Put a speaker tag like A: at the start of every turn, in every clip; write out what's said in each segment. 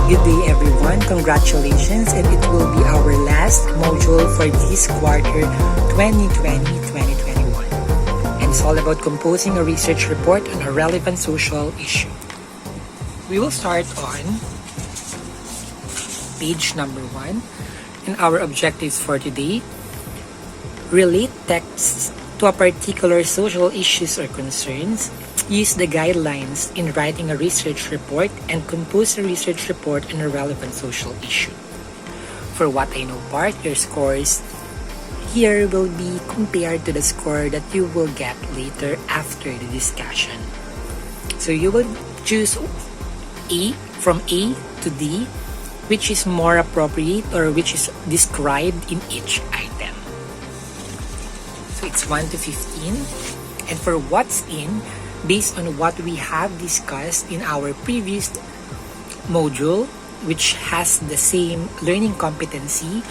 A: Good day everyone, congratulations, and it will be our last module for this quarter 2020-2021. And it's all about composing a research report on a relevant social issue. We will start on page number 1, and our objectives for today: relate texts to a particular social issues or concerns, use the guidelines in writing a research report, and compose a research report on a relevant social issue. For what I know part, your scores here will be compared to the score that you will get later after the discussion. So you will choose from A to D, which is more appropriate or which is described in each item. So it's 1 to 15. And for what's in, based on what we have discussed in our previous module, which has the same learning competency,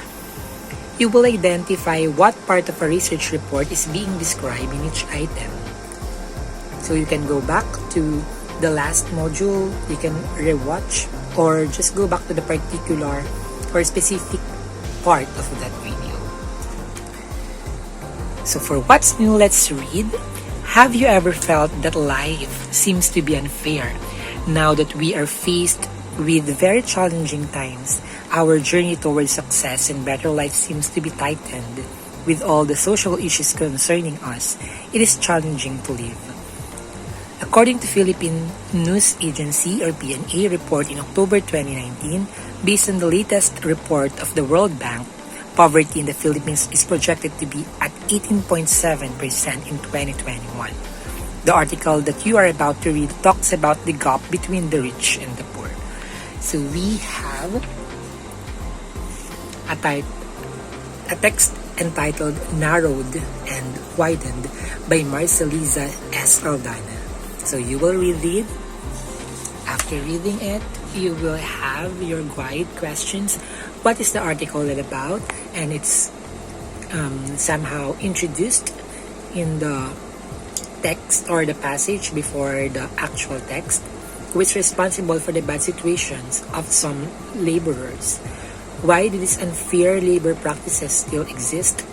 A: you will identify what part of a research report is being described in each item. So you can go back to the last module, you can rewatch, or just go back to the particular or specific part of that video. So for what's new, let's read. Have you ever felt that life seems to be unfair? Now that we are faced with very challenging times, our journey towards success and better life seems to be tightened. With all the social issues concerning us, it is challenging to live. According to Philippine News Agency or PNA report in October 2019, based on the latest report of the World Bank, poverty in the Philippines is projected to be at 18.7% in 2021. The article that you are about to read talks about the gap between the rich and the poor. So we have a text entitled Narrowed and Widened by Marcelisa S. Aldana. So you will read it. After reading it, you will have your guide questions. What is the article about? And it's somehow introduced in the text or the passage before the actual text, who is responsible for the bad situations of some laborers. Why do these unfair labor practices still exist?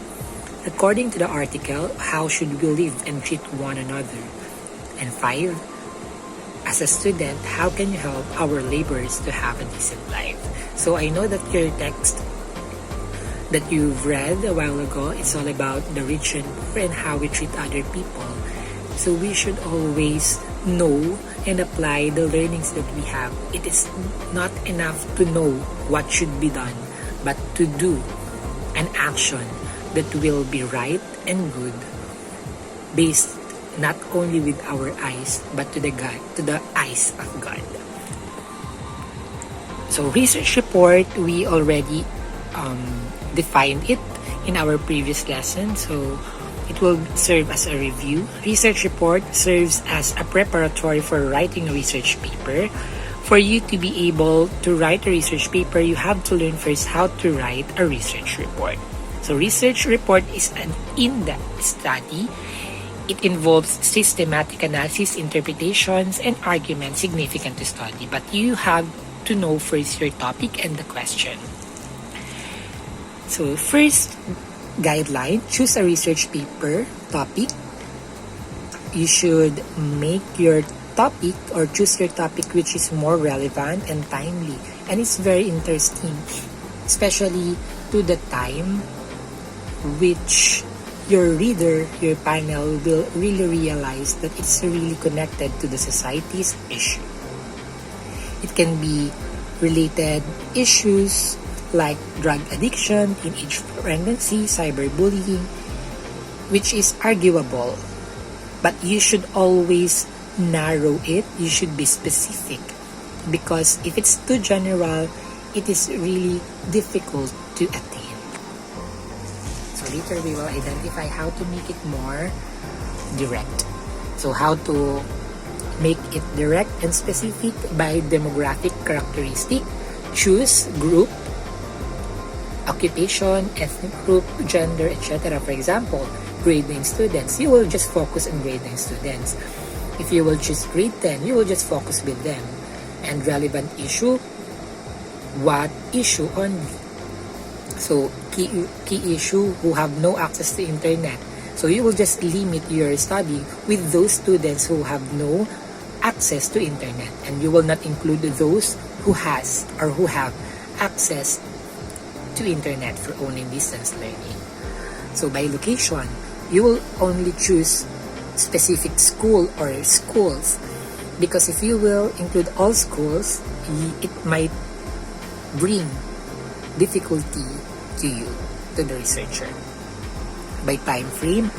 A: According to the article, how should we live and treat one another? And 5, as a student, how can you help our laborers to have a decent life? So I know that your text that you've read a while ago, it's all about the rich and poor and how we treat other people. So we should always know and apply the learnings that we have. It is not enough to know what should be done, but to do an action that will be right and good, based not only with our eyes, but to the eyes of God. So research report, we already defined it in our previous lesson, so it will serve as a review. Research report serves as a preparatory for writing a research paper. For you to be able to write a research paper, you have to learn first how to write a research report. So research report is an in-depth study. It involves systematic analysis, interpretations, and arguments significant to study. But you have to know first your topic and the question. So first guideline, choose a research paper topic. You should make your topic or choose your topic which is more relevant and timely. And it's very interesting, especially to the time which your reader, your panel will really realize that it's really connected to the society's issue. It can be related issues like drug addiction, teenage pregnancy, cyberbullying, which is arguable. But you should always narrow it. You should be specific, because if it's too general, it is really difficult to attain. So later we will identify how to make it more direct. So how to make it direct and specific by demographic characteristic. Choose group, occupation, ethnic group, gender, etc. For example, grade 9 students, you will just focus on grade 9 students. If you will choose grade 10, you will just focus with them. And relevant issue, what issue only. So key issue who have no access to internet. So you will just limit your study with those students who have no access to internet, and you will not include those who has or who have access to internet for only distance learning. So by location, you will only choose specific school or schools, because if you will include all schools, it might bring difficulty to you, to the researcher. By time frame,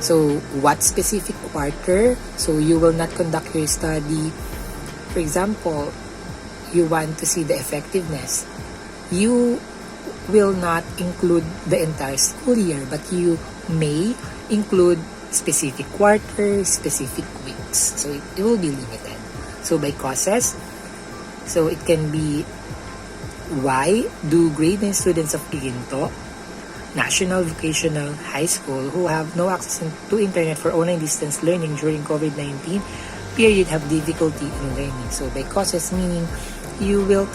A: so what specific quarter, so you will not conduct your study. For example, you want to see the effectiveness, you will not include the entire school year, but you may include specific quarters, specific weeks. So it will be limited. So by causes, so it can be why do grade 9 students of Ginto, National Vocational High School, who have no access to internet for online distance learning during COVID-19 period have difficulty in learning. So by causes, meaning you will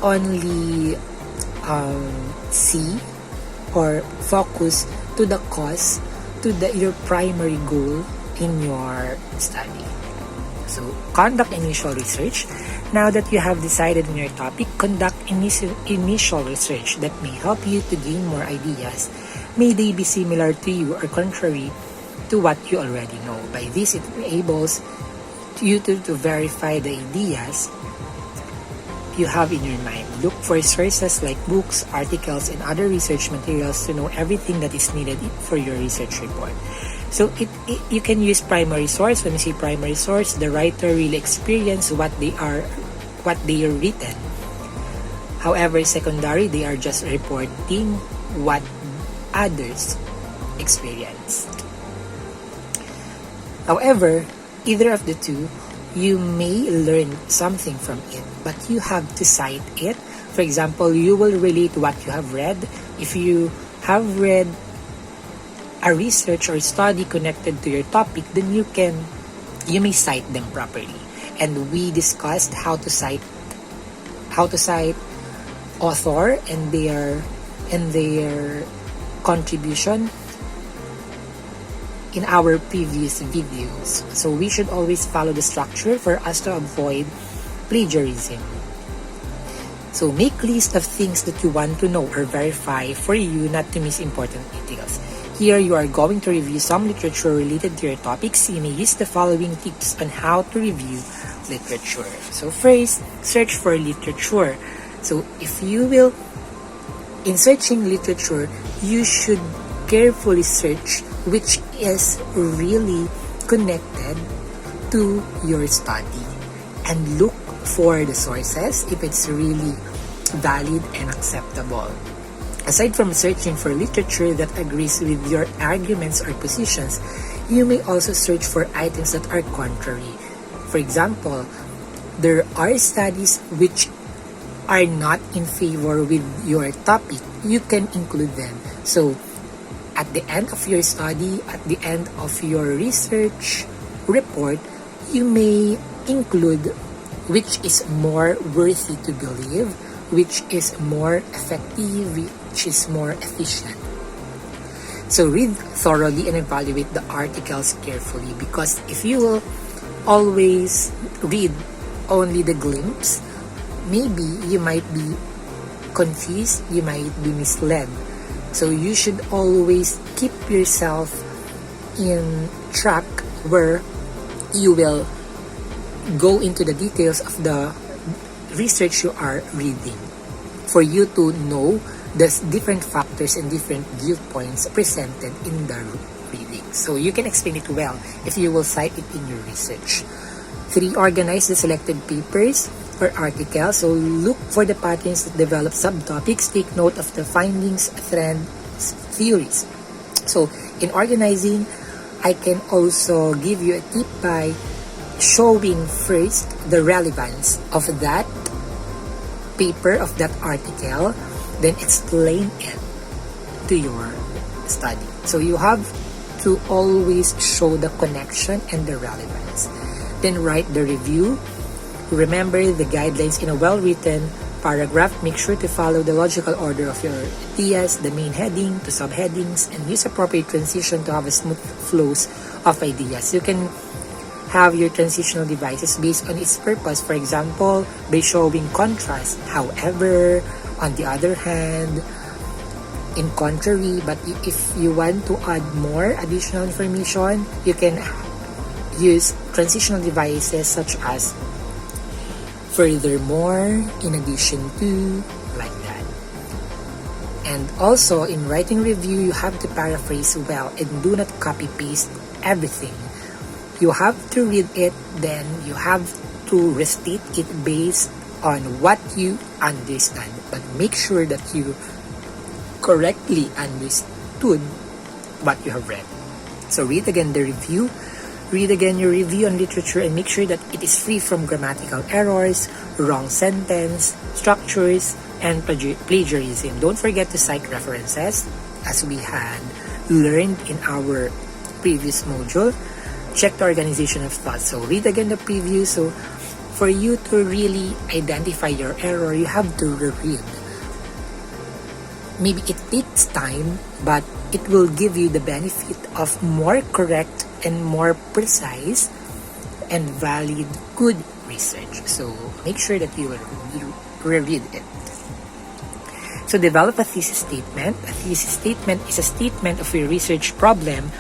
A: only see or focus to the cause, to your primary goal in your study. So conduct initial research. Now that you have decided on your topic, conduct initial research that may help you to gain more ideas. May they be similar to you or contrary to what you already know. By this, it enables you to verify the ideas you have in your mind. Look for sources like books, articles, and other research materials to know everything that is needed for your research report. So you can use primary source. When you say primary source, the writer really experience what they are written. However, secondary, they are just reporting what others experienced. However, either of the two, you may learn something from it, but you have to cite it. For example, you will relate what you have read. If you have read a research or study connected to your topic, then you may cite them properly. And we discussed how to cite author and their contribution in our previous videos. So we should always follow the structure for us to avoid plagiarism. So make list of things that you want to know or verify for you not to miss important details. Here you are going to review some literature related to your topics. You may use the following tips on how to review literature. So first, search for literature. So if you will, in searching literature, you should carefully search which is really connected to your study, and look for the sources if it's really valid and acceptable. Aside from searching for literature that agrees with your arguments or positions, you may also search for items that are contrary. For example, there are studies which are not in favor with your topic. You can include them. So, at the end of your study, at the end of your research report, you may include which is more worthy to believe, which is more effective, which is more efficient. So read thoroughly and evaluate the articles carefully, because if you will always read only the glimpse, maybe you might be confused, you might be misled. So you should always keep yourself in track where you will go into the details of the research you are reading, for you to know the different factors and different viewpoints presented in the reading. So you can explain it well if you will cite it in your research. 3. Organize the selected papers or articles. So look for the patterns that develop subtopics. Take note of the findings, trends, theories. So in organizing, I can also give you a tip by showing first the relevance of that paper, of that article, then explain it to your study. So you have to always show the connection and the relevance. Then write the review. Remember the guidelines in a well-written, paragraph, make sure to follow the logical order of your ideas, the main heading to subheadings, and use appropriate transition to have a smooth flows of ideas. You can have your transitional devices based on its purpose. For example, by showing contrast. However, on the other hand, in contrary, but if you want to add more additional information, you can use transitional devices such as furthermore, in addition to, like that. And also, in writing review, you have to paraphrase well and do not copy-paste everything. You have to read it, then you have to restate it based on what you understand. But make sure that you correctly understood what you have read. So read again the review. Read again your review on literature and make sure that it is free from grammatical errors, wrong sentence, structures, and plagiarism. Don't forget to cite references as we had learned in our previous module. Check the organization of thought. So read again the preview. So for you to really identify your error, you have to reread. Maybe it takes time, but it will give you the benefit of more correct and more precise and valid good research. So make sure that you will reread it. So develop a thesis statement. A thesis statement is a statement of your research problem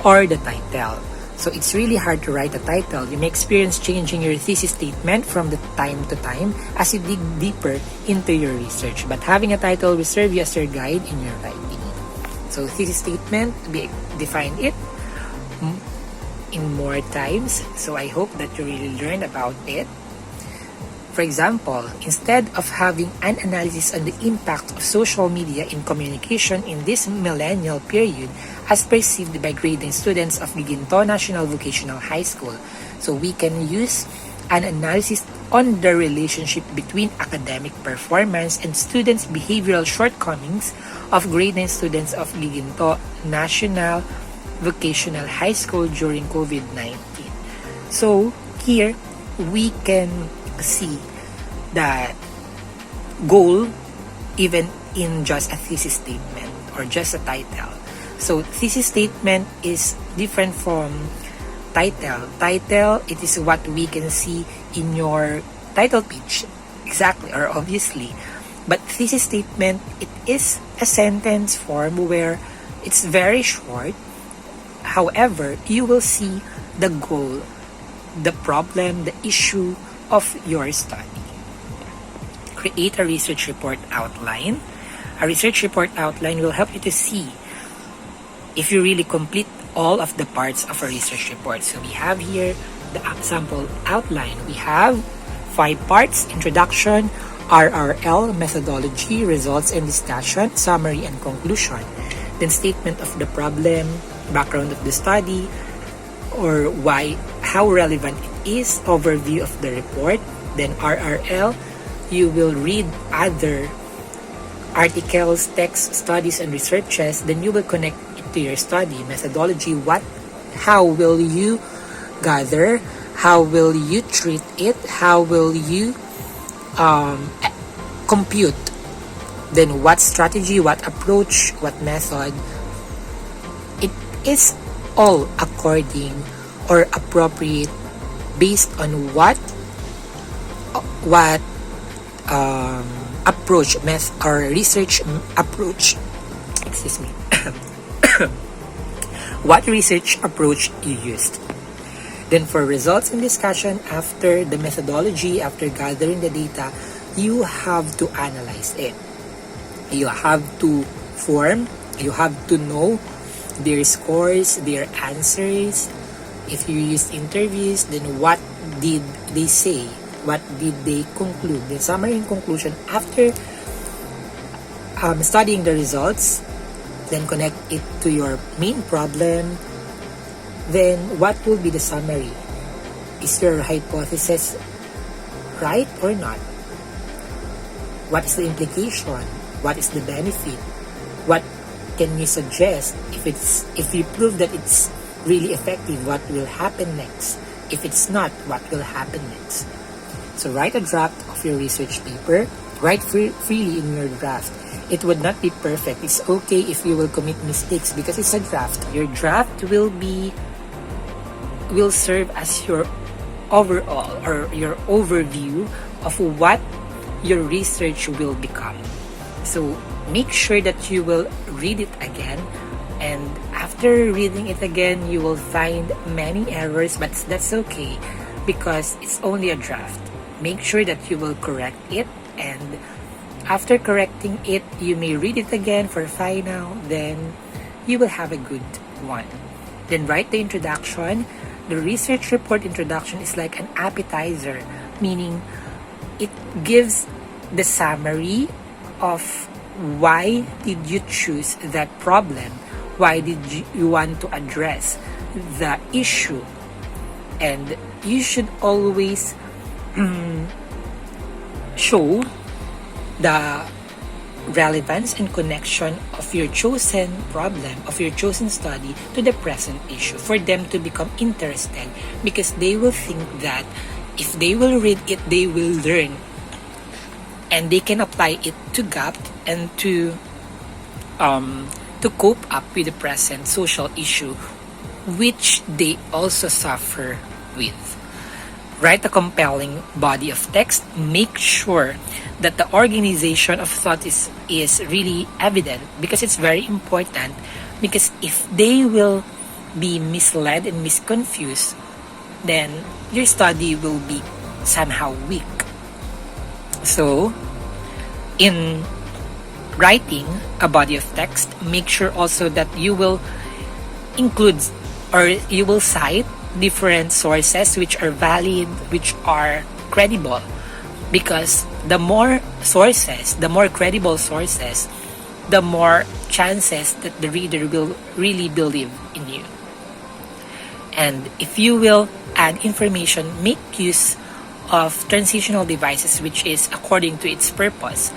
A: or the title. So it's really hard to write a title. You may experience changing your thesis statement from the time to time as you dig deeper into your research. But having a title will serve you as your guide in your writing. So thesis statement, we define it in more times. So I hope that you really learned about it. For example, instead of having an analysis on the impact of social media in communication in this millennial period as perceived by grading students of Giginto National Vocational High School, so we can use an analysis on the relationship between academic performance and students' behavioral shortcomings of grade 9 students of Giginto National Vocational High School during COVID-19. So here, we can see that goal even in just a thesis statement or just a title. So thesis statement is different from title. Title, it is what we can see in your title page, exactly or obviously. But thesis statement, it is a sentence form where it's very short. However, you will see the goal, the problem, the issue of your study. Create a research report outline. A research report outline will help you to see if you really complete all of the parts of a research report. So we have here the sample outline. We have 5 parts: introduction, RRL, methodology, results and discussion, summary and conclusion. Then statement of the problem, background of the study, or why, how relevant it is, overview of the report. Then RRL, you will read other articles, texts, studies, and researches. Then you will connect it to your study. Methodology, how will you gather, how will you treat it, how will you compute. Then what strategy, what approach, what method. It is all according or appropriate based on what approach or research approach, excuse me, what research approach you used. Then for results and discussion, after the methodology, after gathering the data, you have to analyze it. You have to form, you have to know their scores, their answers. If you used interviews, then what did they say? What did they conclude? The summary and conclusion after studying the results, then connect it to your main problem. Then what will be the summary? Is your hypothesis right or not? What is the implication? What is the benefit? What can you suggest? If you prove that it's really effective, what will happen next? If it's not, what will happen next? So write a draft of your research paper. Write freely in your draft. It would not be perfect. It's okay if you will commit mistakes because it's a draft. Your draft will serve as your overall or your overview of what your research will become. So make sure that you will read it again, and after reading it again you will find many errors, but that's okay because it's only a draft. Make sure that you will correct it, and after correcting it you may read it again for final, then you will have a good one. Then write the introduction. The research report introduction is like an appetizer, meaning it gives the summary of why did you choose that problem, why did you want to address the issue, and you should always show the relevance and connection of your chosen problem, of your chosen study to the present issue for them to become interested, because they will think that if they will read it, they will learn and they can apply it to GAP and to cope up with the present social issue which they also suffer with. Write a compelling body of text. Make sure that the organization of thought is really evident, because it's very important, because if they will be misled and misconfused, then your study will be somehow weak. So, in writing a body of text, make sure also that you will include or you will cite different sources which are valid, which are credible, because the more sources, the more credible sources, the more chances that the reader will really believe in you. And if you will add information, make use of transitional devices, which is according to its purpose.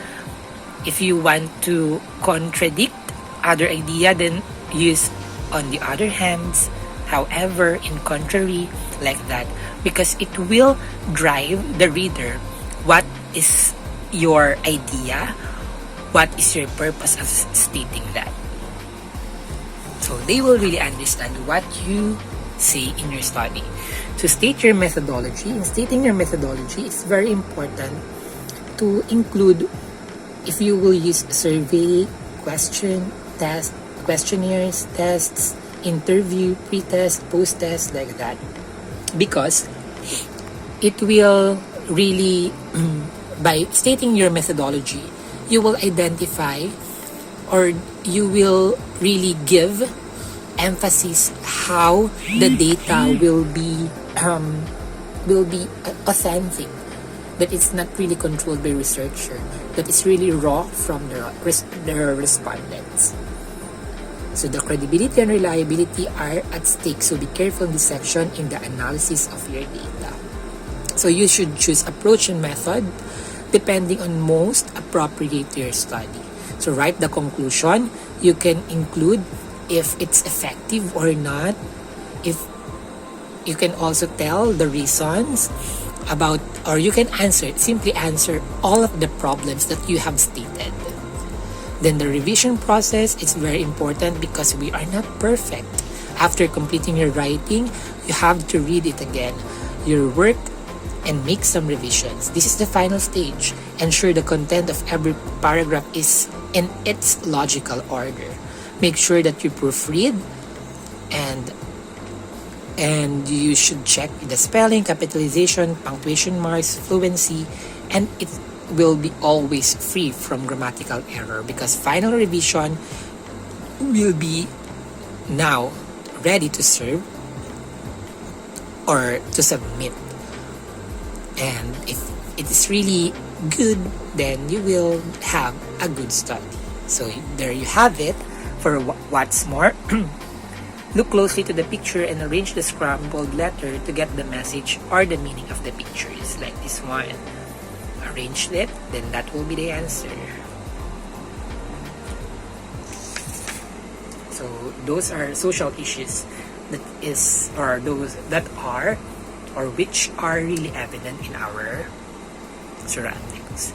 A: If you want to contradict other idea, then use on the other hands, however, in contrary, like that, because it will drive the reader. What is your idea? What is your purpose of stating that? So they will really understand what you say in your study. To state your methodology, in stating your methodology, it's very important to include, if you will use survey, question, test, questionnaires, tests, interview, pre-test, post-test, like that, because it will really, by stating your methodology, you will identify or you will really give emphasis how the data will be authentic, that it's not really controlled by researcher, that it's really raw from the respondents. So the credibility and reliability are at stake, so be careful in this section in the analysis of your data. So you should choose approach and method depending on most appropriate to your study. So write the conclusion. You can include if it's effective or not. If you can also tell the reasons about, or you can simply answer all of the problems that you have stated. Then the revision process is very important because we are not perfect. After completing your writing, you have to read it again, your work, and make some revisions. This is the final stage. Ensure the content of every paragraph is in its logical order. Make sure that you proofread, and you should check the spelling, capitalization, punctuation marks, fluency, and it will be always free from grammatical error, because final revision will be now ready to serve or to submit. And if it is really good, then you will have a good study. So there you have it. For what's more, look closely to the picture and arrange the scrambled letter to get the message or the meaning of the pictures, like this one. Arrange it, then that will be the answer. So those are social issues that is, or those that are, or which are really evident in our surroundings.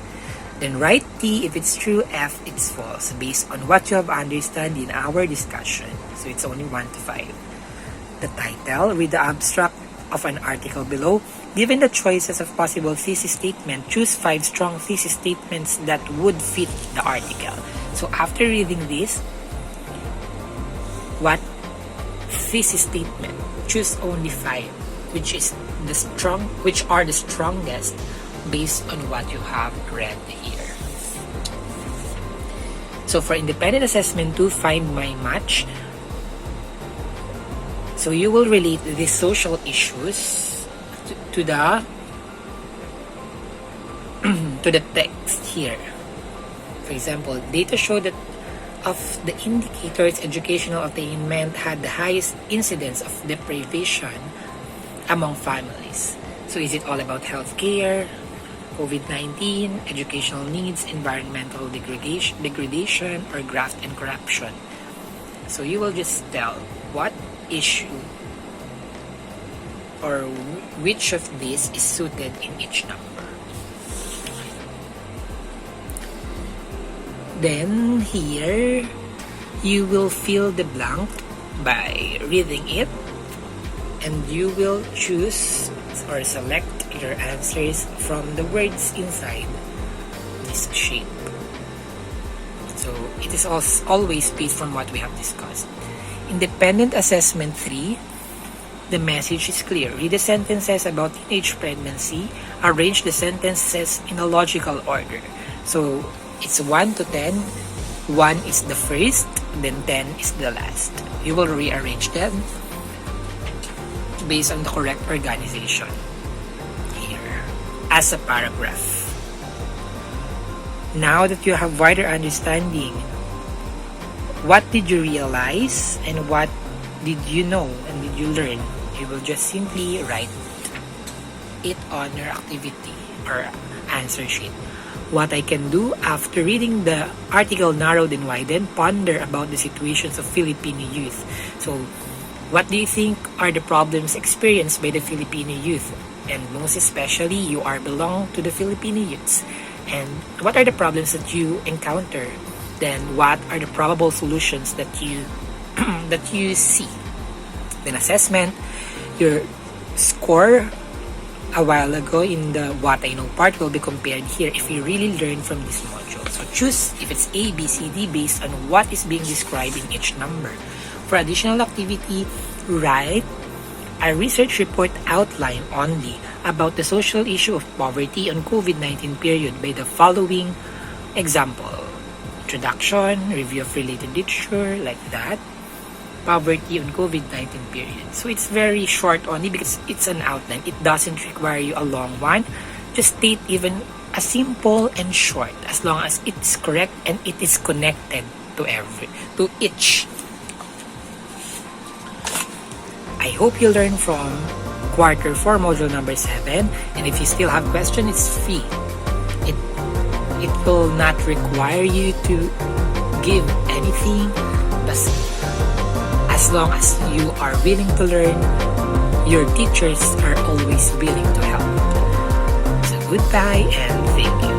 A: Then write T if it's true, F it's false, based on what you have understood in our discussion. So it's only 1 to 5. The title, read the abstract of an article below. Given the choices of possible thesis statement, choose 5 strong thesis statements that would fit the article. So after reading this, what thesis statement? Choose only 5, which are the strongest based on what you have read here. So for independent assessment 2, find my match. So you will relate these social issues to the to the text here. For example, data show that of the indicators, educational attainment had the highest incidence of deprivation among families. So is it all about healthcare, COVID-19, educational needs, environmental degradation, or graft and corruption? So you will just tell what issue or which of these is suited in each number. Then here, you will fill the blank by reading it, and you will choose or select your answers from the words inside this shape. So it is always based from what we have discussed. Independent assessment 3, the message is clear. Read the sentences about teenage pregnancy. Arrange the sentences in a logical order. So it's 1 to 10. 1 is the first, then 10 is the last. You will rearrange them based on the correct organization here as a paragraph. Now that you have wider understanding, what did you realize and what did you know and did you learn? You will just simply write it on your activity or answer sheet. What I can do after reading the article Narrowed and Widened, ponder about the situations of Filipino youth. So, what do you think are the problems experienced by the Filipino youth? And most especially, you belong to the Filipino youths. And what are the problems that you encounter? Then, what are the probable solutions that you that you see? Then assessment, your score a while ago in the what I know part will be compared here if you really learn from this module. So choose if it's A, B, C, D based on what is being described in each number. For additional activity, write a research report outline only about the social issue of poverty on COVID-19 period by the following example. Introduction, review of related literature, like that. Poverty on COVID-19 period. So it's very short only because it's an outline. It doesn't require you a long one. Just state even a simple and short as long as it's correct and it is connected to each. I hope you learn from quarter 4 module number 7, and if you still have questions, it's free. It will not require you to give anything, but as long as you are willing to learn, your teachers are always willing to help. So goodbye and thank you.